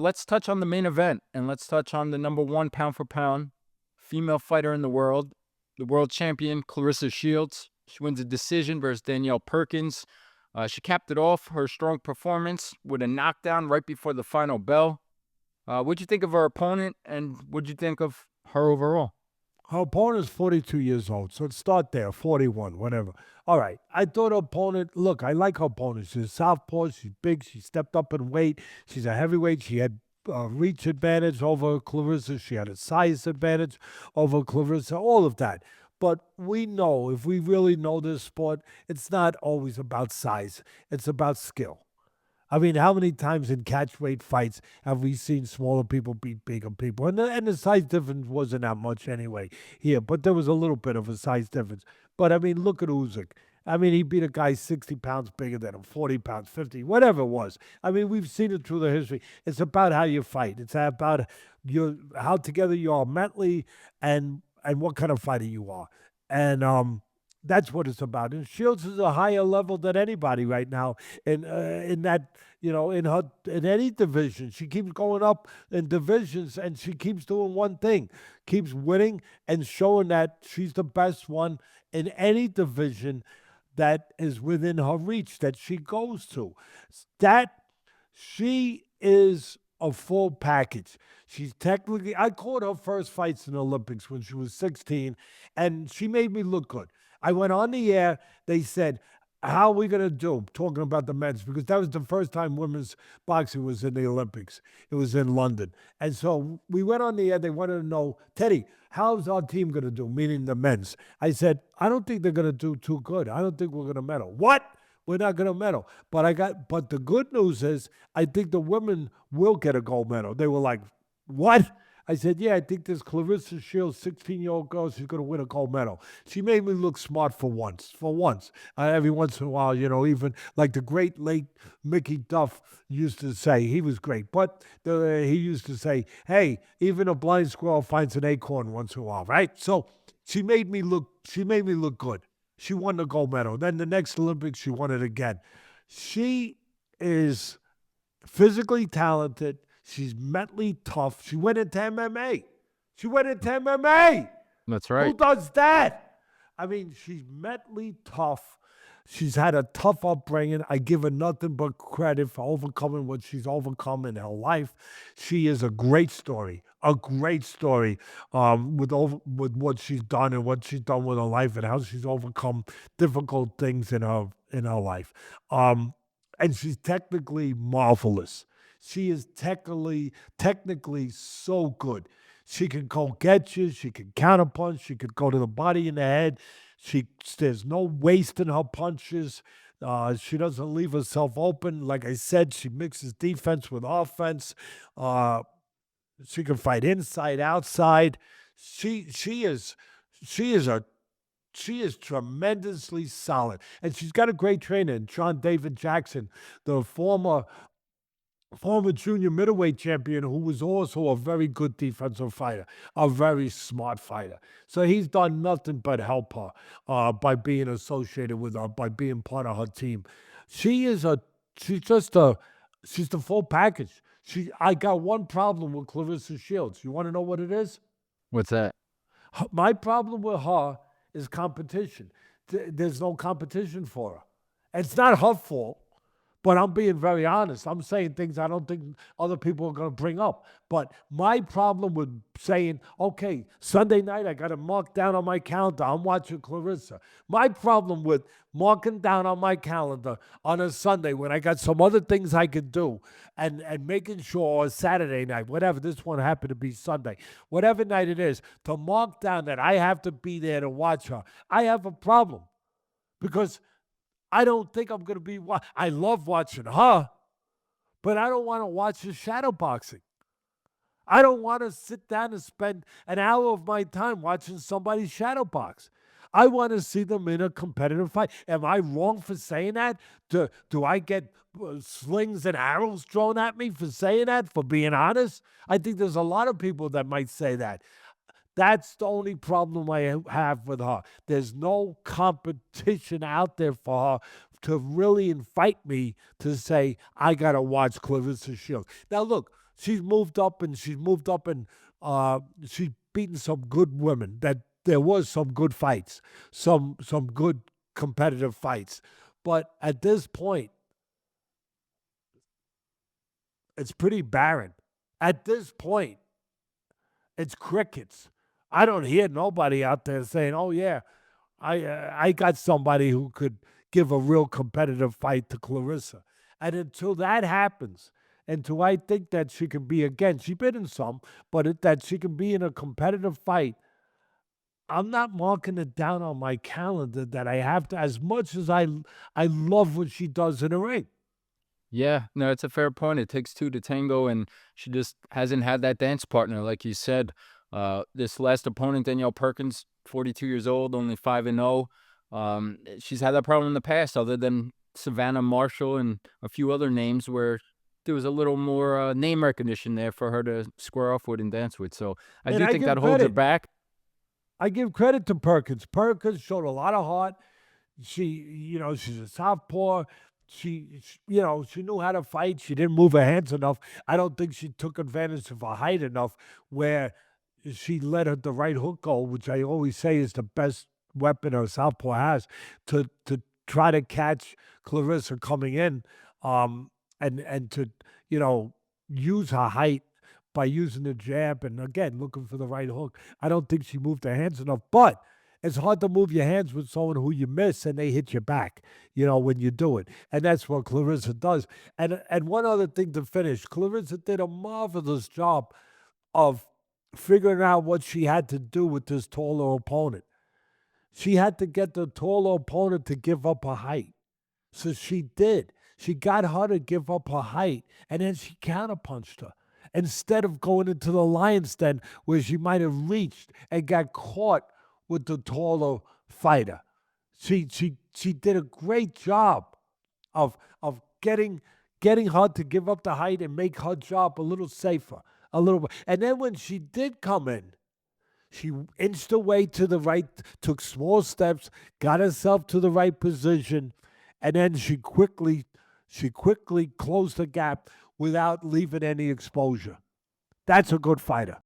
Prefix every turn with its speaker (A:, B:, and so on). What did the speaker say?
A: Let's touch on the main event, and let's touch on the #1 pound-for-pound female fighter in the world champion, Claressa Shields. She wins a decision versus Danielle Perkins. She capped it off her strong performance with a knockdown right before the final bell. What'd you think of her opponent, and what'd you think of her overall?
B: Her opponent's 42 years old, so let's start there, 41, whatever. All right, I thought her opponent, look, I like her opponent. She's a southpaw, she's big, she stepped up in weight, she's a heavyweight, she had reach advantage over Claressa, she had a size advantage over Claressa, all of that. But we know, if we really know this sport, it's not always about size, it's about skill. I mean, how many times in catchweight fights have we seen smaller people beat bigger people? And the size difference wasn't that much anyway here, but there was a little bit of a size difference. But I mean, look at Usyk. I mean, he beat a guy 60 pounds bigger than him, 40 pounds, 50, whatever it was. I mean, we've seen it through the history. It's about how you fight. It's about how together you are mentally and what kind of fighter you are. And that's what it's about. And Shields is a higher level than anybody right now in that, in any division. She keeps going up in divisions and she keeps doing one thing, keeps winning and showing that she's the best one in any division that is within her reach that she goes to. That she is a full package. She's technically, I caught her first fights in the Olympics when she was 16, and she made me look good. I went on the air. They said, how are we going to do? Talking about the men's, because that was the first time women's boxing was in the Olympics. It was in London. And so we went on the air. They wanted to know, Teddy, how's our team going to do? Meaning the men's. I said, I don't think they're going to do too good. I don't think we're going to medal. What? We're not going to medal. But the good news is, I think the women will get a gold medal. They were like, what? I said, yeah, I think this Claressa Shields, 16-year-old girl, she's going to win a gold medal. She made me look smart for once. Every once in a while, even like the great late Mickey Duff used to say, he was great. But he used to say, hey, even a blind squirrel finds an acorn once in a while, right? So she made me look good. She won the gold medal. Then the next Olympics, she won it again. She is physically talented. She's mentally tough. She went into MMA.
A: That's right.
B: Who does that? I mean, she's mentally tough. She's had a tough upbringing. I give her nothing but credit for overcoming what she's overcome in her life. She is a great story with what she's done and what she's done with her life and how she's overcome difficult things in her life. And she's technically marvelous. She is technically so good. She can go get you. She can counterpunch. She could go to the body and the head. There's no waste in her punches. She doesn't leave herself open. Like I said, she mixes defense with offense. She can fight inside, outside. She is tremendously solid, and she's got a great trainer, John David Jackson, the former junior middleweight champion, who was also a very good defensive fighter, a very smart fighter. So he's done nothing but help her by being associated with her, by being part of her team. She's the full package. I got one problem with Claressa Shields. You want to know what it is?
A: What's that?
B: My problem with her is competition. There's no competition for her. It's not her fault. But I'm being very honest. I'm saying things I don't think other people are going to bring up. But my problem with saying, okay, Sunday night, I got it marked down on my calendar. I'm watching Claressa. My problem with marking down on my calendar on a Sunday when I got some other things I could do and making sure, or Saturday night, whatever, this one happened to be Sunday, whatever night it is, to mark down that I have to be there to watch her, I have a problem. Because I don't think I'm going to be. I love watching her, but I don't want to watch the shadow boxing. I don't want to sit down and spend an hour of my time watching somebody shadow box. I want to see them in a competitive fight. Am I wrong for saying that? Do I get slings and arrows thrown at me for saying that, for being honest? I think there's a lot of people that might say that. That's the only problem I have with her. There's no competition out there for her to really invite me to say, I got to watch Claressa Shields. Now, look, she's moved up and she's beaten some good women. That there was some good fights, some good competitive fights. But at this point, it's pretty barren. At this point, it's crickets. I don't hear nobody out there saying, "Oh yeah, I got somebody who could give a real competitive fight to Claressa." And until that happens, until I think that she can be again, she's been in some, but that she can be in a competitive fight, I'm not marking it down on my calendar that I have to. As much as I love what she does in the ring.
A: Yeah, no, it's a fair point. It takes two to tango, and she just hasn't had that dance partner, like you said. This last opponent, Danielle Perkins, 42 years old, only 5-0. She's had that problem in the past, other than Savannah Marshall and a few other names where there was a little more name recognition there for her to square off with and dance with. So I
B: And
A: do
B: I
A: think
B: give
A: that holds her
B: credit.
A: back.
B: I give credit to Perkins. Perkins showed a lot of heart. She's a southpaw. She knew how to fight. She didn't move her hands enough. I don't think she took advantage of her height enough where she let the right hook go, which I always say is the best weapon a southpaw has to try to catch Claressa coming in, and to use her height by using the jab and again looking for the right hook. I don't think she moved her hands enough, but it's hard to move your hands with someone who you miss and they hit you back, when you do it. And that's what Claressa does. And one other thing to finish, Claressa did a marvelous job of figuring out what she had to do with this taller opponent. She had to get the taller opponent to give up her height. So she did. She got her to give up her height, and then she counterpunched her. Instead of going into the lion's den where she might have reached and got caught with the taller fighter. She did a great job of getting her to give up the height and make her job a little safer, a little bit. And then when she did come in, she inched her way to the right, took small steps, got herself to the right position, and then she quickly closed the gap without leaving any exposure. That's a good fighter.